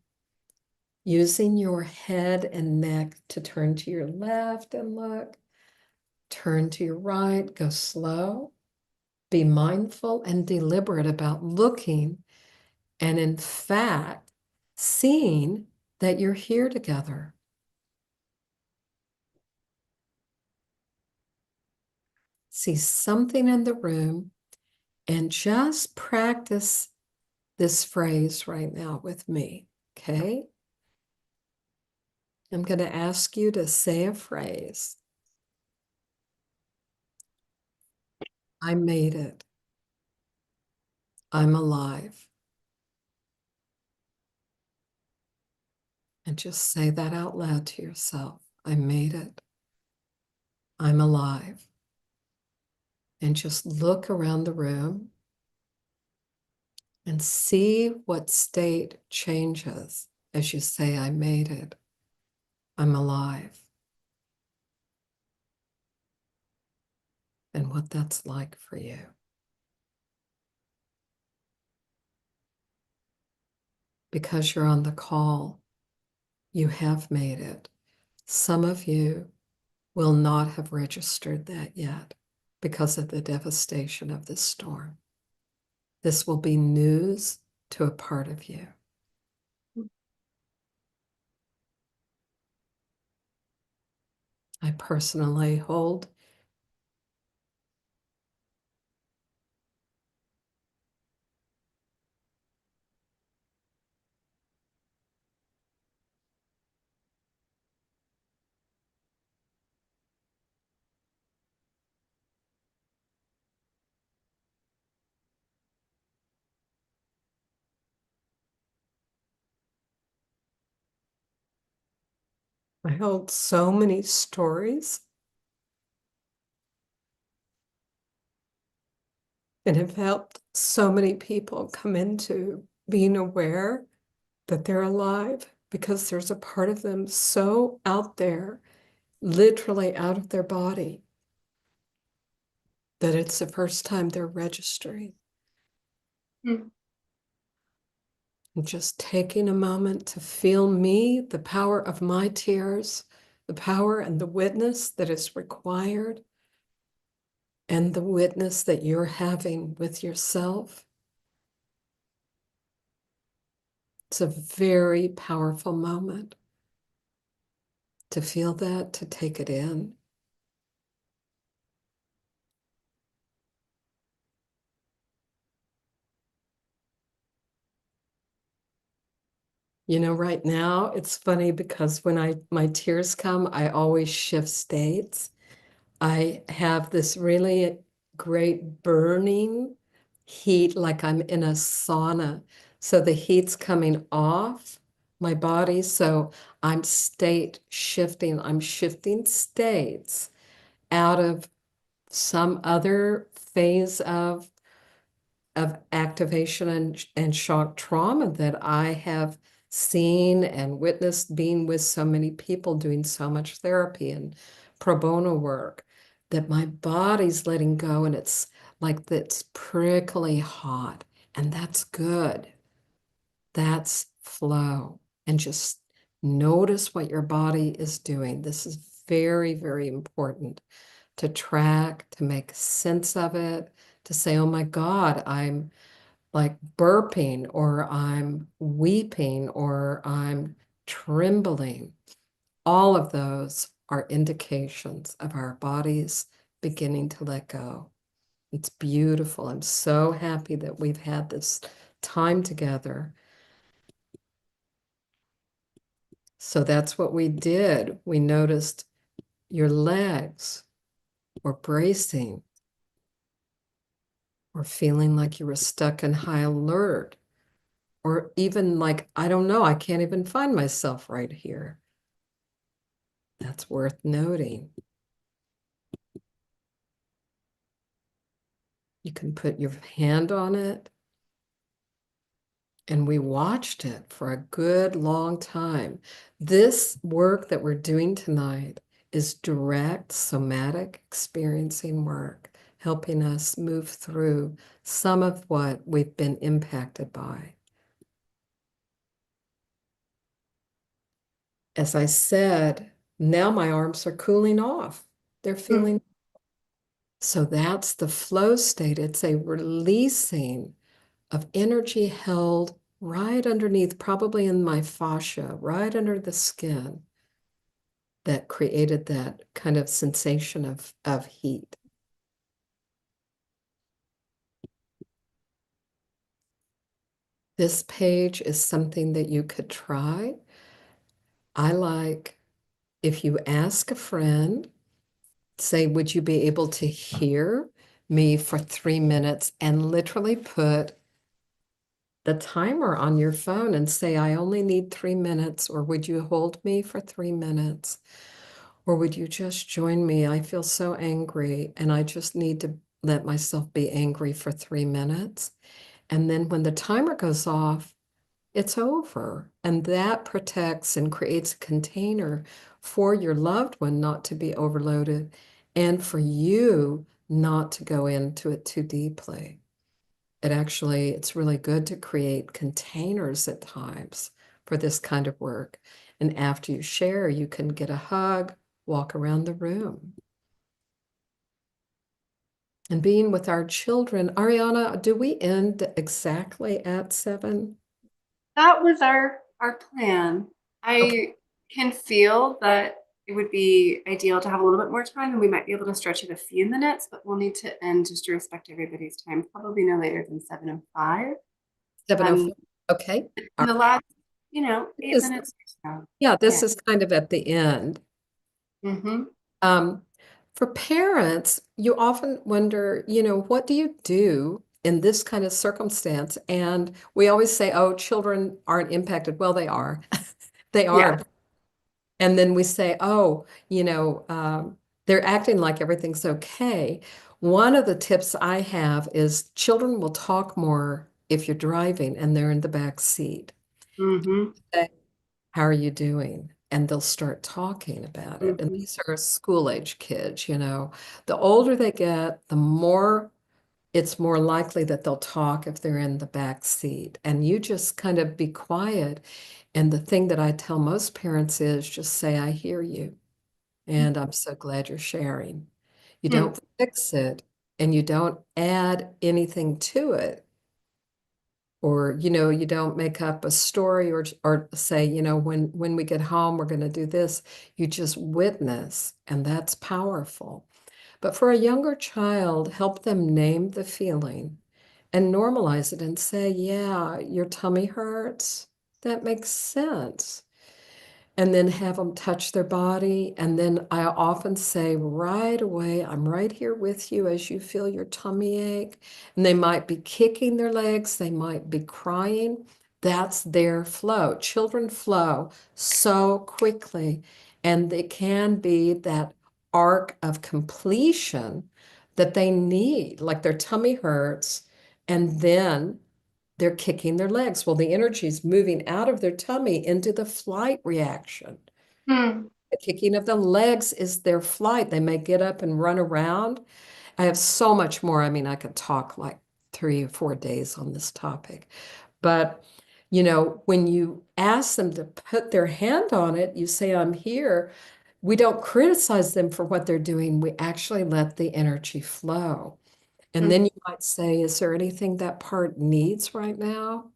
using your head and neck to turn to your left and look, turn to your right, go slow, be mindful and deliberate about looking and, in fact, seeing that you're here together. See something in the room and just practice this phrase right now with me, okay? I'm going to ask you to say a phrase. I made it. I'm alive. And just say that out loud to yourself. I made it. I'm alive. And just look around the room and see what state changes as you say, I made it. I'm alive. And what that's like for you. Because you're on the call, you have made it. Some of you will not have registered that yet because of the devastation of this storm. This will be news to a part of you. I personally hold so many stories and have helped so many people come into being aware that they're alive because there's a part of them so out there, literally out of their body, that it's the first time they're registering. Mm. And just taking a moment to feel me, the power of my tears, the power and the witness that is required, and the witness that you're having with yourself. It's a very powerful moment to feel that, to take it in. You know, right now, it's funny because when my tears come, I always shift states. I have this really great burning heat, like I'm in a sauna. So the heat's coming off my body. So I'm state shifting. I'm shifting states out of some other phase of activation and shock trauma that I have seen and witnessed being with so many people doing so much therapy and pro bono work, that my body's letting go and it's like it's prickly hot. And that's good. That's flow. And just notice what your body is doing. This is very, very important to track, to make sense of it, to say, oh my God, I'm like burping, or I'm weeping, or I'm trembling. All of those are indications of our bodies beginning to let go. It's beautiful. I'm so happy that we've had this time together. So that's what we did. We noticed your legs were bracing or feeling like you were stuck in high alert, or even like, I don't know, I can't even find myself right here. That's worth noting. You can put your hand on it. And we watched it for a good long time. This work that we're doing tonight is direct somatic experiencing work, helping us move through some of what we've been impacted by. As I said, now my arms are cooling off. They're Mm. feeling. So that's the flow state. It's a releasing of energy held right underneath, probably in my fascia, right under the skin, that created that kind of sensation of heat. This page is something that you could try. I like if you ask a friend, say, would you be able to hear me for 3 minutes, and literally put the timer on your phone and say, I only need 3 minutes, or would you hold me for 3 minutes? Or would you just join me? I feel so angry and I just need to let myself be angry for 3 minutes. And then when the timer goes off, it's over. And that protects and creates a container for your loved one not to be overloaded and for you not to go into it too deeply. It's really good to create containers at times for this kind of work. And after you share, you can get a hug, walk around the room. And being with our children, Ariana, do we end exactly at 7? That was our plan. Okay, I can feel that it would be ideal to have a little bit more time, and we might be able to stretch it a few minutes, but we'll need to end just to respect everybody's time, probably no later than 7:05. 7:05. Um, Okay. in All the right. last, 8 This is, minutes or so. yeah, Yeah. this is kind of at the end. Mm-hmm. Um, for parents, you often wonder, what do you do in this kind of circumstance? And we always say, oh, children aren't impacted. Well, they are. They Yeah. are. And then we say, oh, they're acting like everything's okay. One of the tips I have is children will talk more if you're driving and they're in the back seat. Mm-hmm. Say, how are you doing? And they'll start talking about it. And Mm-hmm. these are school age kids, The older they get, the more it's more likely that they'll talk if they're in the back seat. And you just kind of be quiet. And the thing that I tell most parents is just say, I hear you. And I'm so glad you're sharing. You Mm-hmm. don't fix it and you don't add anything to it. Or, you don't make up a story or say, when we get home, we're going to do this. You just witness, and that's powerful. But for a younger child, help them name the feeling and normalize it and say, yeah, your tummy hurts. That makes sense. And then have them touch their body. And then I often say right away, I'm right here with you as you feel your tummy ache. And they might be kicking their legs, they might be crying. That's their flow. Children flow so quickly. And it can be that arc of completion that they need, like their tummy hurts. And then they're kicking their legs. Well, the energy is moving out of their tummy into the flight reaction. Mm. The kicking of the legs is their flight. They may get up and run around. I have so much more. I mean, I could talk like 3 or 4 days on this topic. But, when you ask them to put their hand on it, you say, I'm here. We don't criticize them for what they're doing. We actually let the energy flow. And then you might say, is there anything that part needs right now?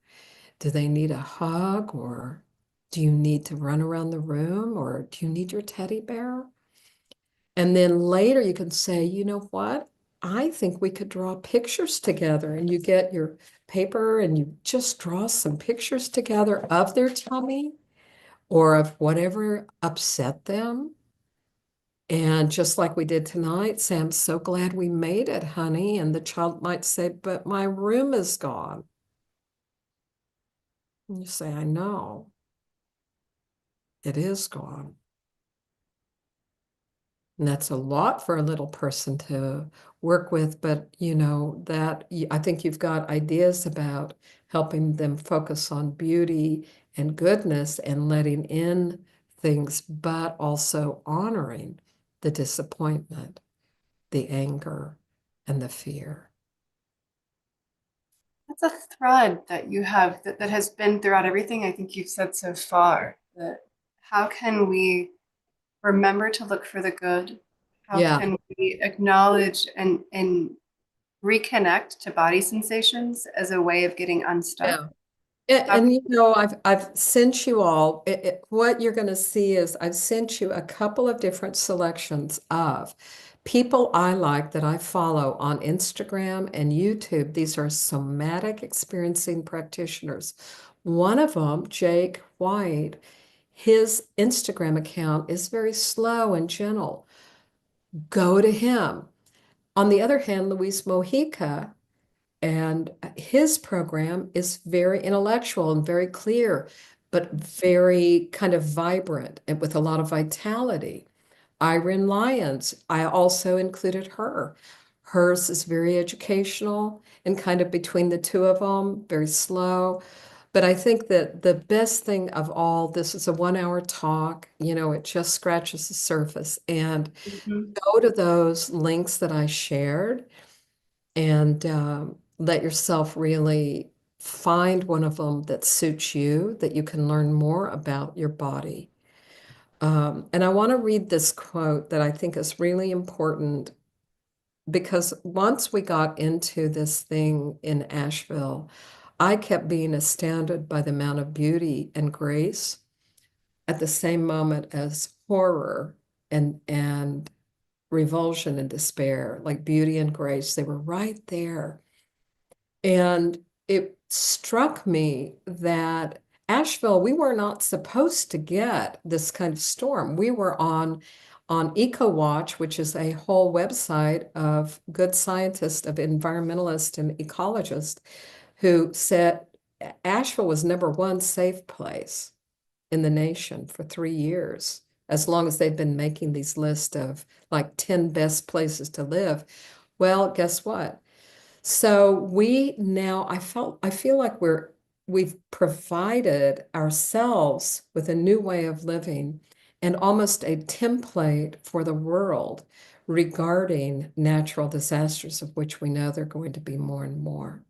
Do they need a hug, or do you need to run around the room, or do you need your teddy bear? And then later you can say, you know what? I think we could draw pictures together, and you get your paper and you just draw some pictures together of their tummy or of whatever upset them. And just like we did tonight, say, I'm so glad we made it, honey. And the child might say, but my room is gone. And you say, I know, it is gone. And that's a lot for a little person to work with, but I think you've got ideas about helping them focus on beauty and goodness and letting in things, but also honoring the disappointment, the anger, and the fear. That's a thread that you have that has been throughout everything I think you've said so far. That how can we remember to look for the good? How Yeah. can we acknowledge and reconnect to body sensations as a way of getting unstuck? Yeah. How And, I've sent you all, what you're going to see is I've sent you a couple of different selections of people I like that I follow on Instagram and YouTube. These are somatic experiencing practitioners. One of them, Jake White, his Instagram account is very slow and gentle. Go to him. On the other hand, Luis Mojica, and his program is very intellectual and very clear, but very kind of vibrant and with a lot of vitality. Irene Lyons, I also included her. Hers is very educational and kind of between the two of them, very slow. But I think that the best thing of all, this is a 1 hour talk, it just scratches the surface. And Mhm. go to those links that I shared and let yourself really find one of them that suits you, that you can learn more about your body. And I want to read this quote that I think is really important because once we got into this thing in Asheville, I kept being astounded by the amount of beauty and grace at the same moment as horror and revulsion and despair, like beauty and grace. They were right there. And it struck me that Asheville, we were not supposed to get this kind of storm. We were on EcoWatch, which is a whole website of good scientists, of environmentalists and ecologists who said Asheville was number one safe place in the nation for 3 years, as long as they've been making these lists of like 10 best places to live. Well, guess what? So I feel like we've provided ourselves with a new way of living and almost a template for the world regarding natural disasters, of which we know there are going to be more and more.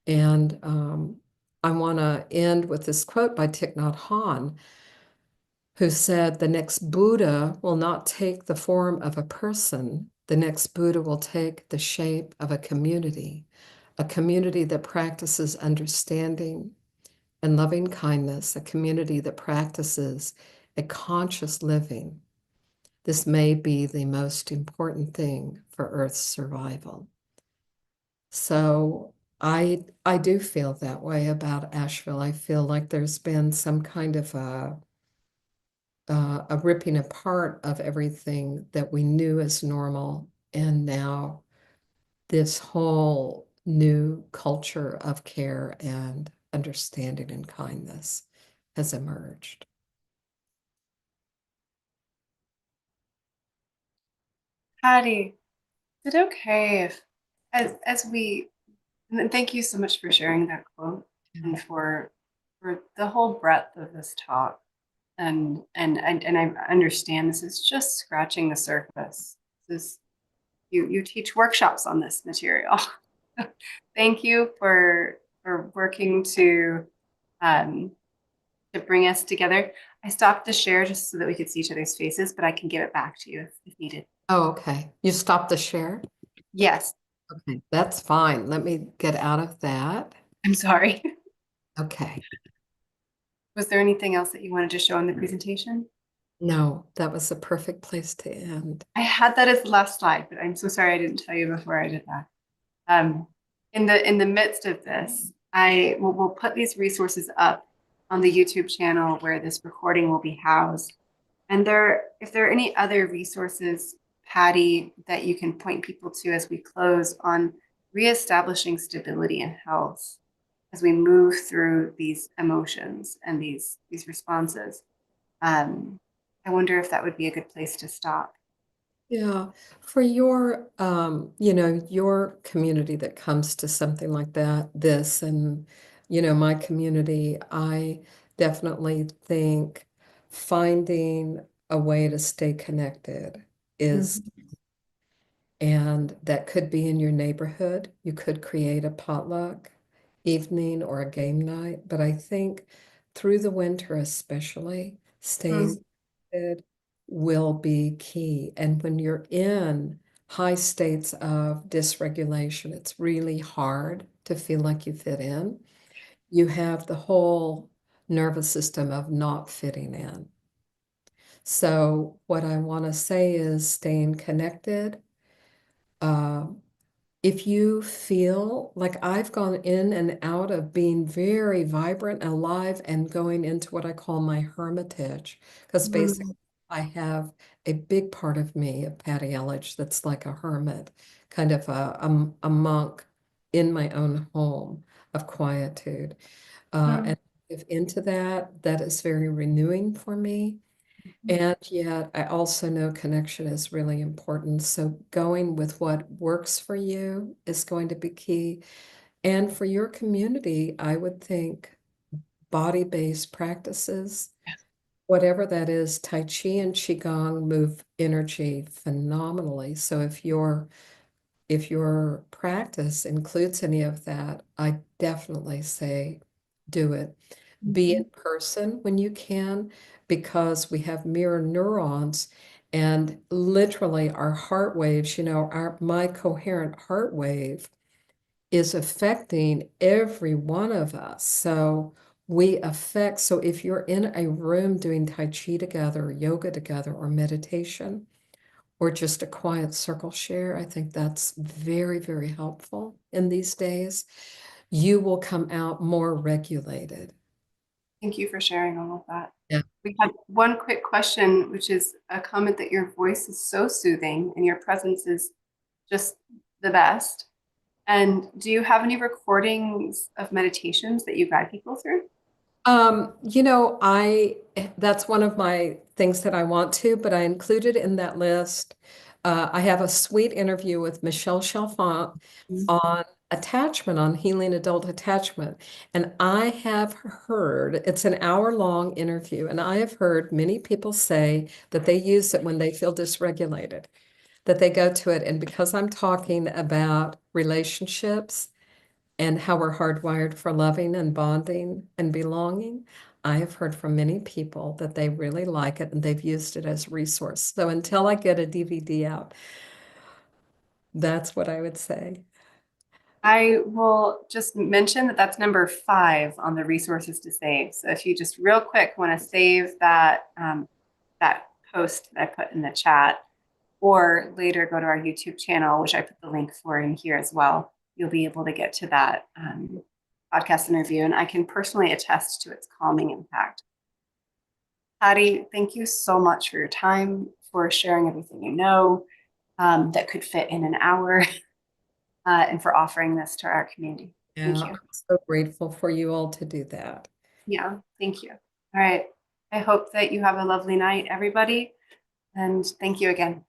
And I want to end with this quote by Thich Nhat Hanh, who said, the next Buddha will not take the form of a person. The next Buddha will take the shape of a community that practices understanding and loving kindness, a community that practices a conscious living. This may be the most important thing for Earth's survival. So I do feel that way about Asheville. I feel like there's been some kind of a ripping apart of everything that we knew as normal. And now this whole new culture of care and understanding and kindness has emerged. Patty, is it okay if, as we, and thank you so much for sharing that quote Yeah. and for the whole breadth of this talk. And I understand this is just scratching the surface. This is you teach workshops on this material. Thank you for working um, to bring us together. I stopped the share just so that we could see each other's faces, but I can give it back to you if needed. Oh, okay. You stopped the share? Yes, Okay, that's fine. Let me get out of that. I'm sorry. Okay. Was there anything else that you wanted to show in the presentation? No, that was a perfect place to end. I had that as the last slide, but I'm so sorry I didn't tell you before I did that. Um, in the midst of this, I will put these resources up on the YouTube channel where this recording will be housed. And if there are any other resources, Patti, that you can point people to as we close on reestablishing stability and health as we move through these emotions and these responses. Um, I wonder if that would be a good place to stop. Yeah, for your your community that comes to something like that, this and my community, I definitely think finding a way to stay connected is, Mhm. and that could be in your neighborhood. You could create a potluck evening or a game night, but I think through the winter especially, staying Mm, connected will be key. And when you're in high states of dysregulation, it's really hard to feel like you fit in. You have the whole nervous system of not fitting in. So, what I want to say is staying connected. Uh, if you feel like I've gone in and out of being very vibrant and alive and going into what I call my hermitage, because basically mm, I have a big part of me, a Patty Elledge, that's like a hermit, kind of a monk in my own home of quietude. mm, And if into that, that is very renewing for me. mm. And yet, I also know connection is really important. So, going with what works for you is going to be key. And for your community, I would think body-based practices, whatever that is, Tai Chi and Qigong move energy phenomenally. So, if your practice includes any of that, I definitely say do it. Be in Mhm. person when you can, because we have mirror neurons and literally our heart waves, my coherent heart wave is affecting every one of us. So if you're in a room doing Tai Chi together, or yoga together, or meditation, or just a quiet circle share, I think that's very, very helpful in these days. You will come out more regulated. Thank you for sharing all of that. Yeah. We had one quick question, which is a comment that your voice is so soothing and your presence is just the best. And do you have any recordings of meditations that you guide people through? I that's one of my things that I want to, but I included in that list. I have a sweet interview with Michelle Chalfant on attachment, on healing adult attachment. And I have heard it's an hour-long interview, and I have heard many people say that they use it when they feel dysregulated, that they go to it. And because I'm talking about relationships and how we're hardwired for loving and bonding and belonging, I have heard from many people that they really like it and they've used it as a resource. So until I get a DVD out, that's what I would say. I will just mention that that's number 5 on the resources to save. So if you just real quick want to save that post that I put in the chat, or later go to our YouTube channel, which I put the link for in here as well, you'll be able to get to that podcast interview, and I can personally attest to its calming impact. Patti, thank you so much for your time, for sharing everything you know that could fit in an hour, and for offering this to our community. Yeah, Thank I'm you. so grateful for you all to do that. Yeah, thank you. All right. I hope that you have a lovely night, everybody. And thank you again.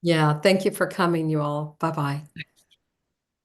Yeah, thank you for coming, you all. Bye-bye.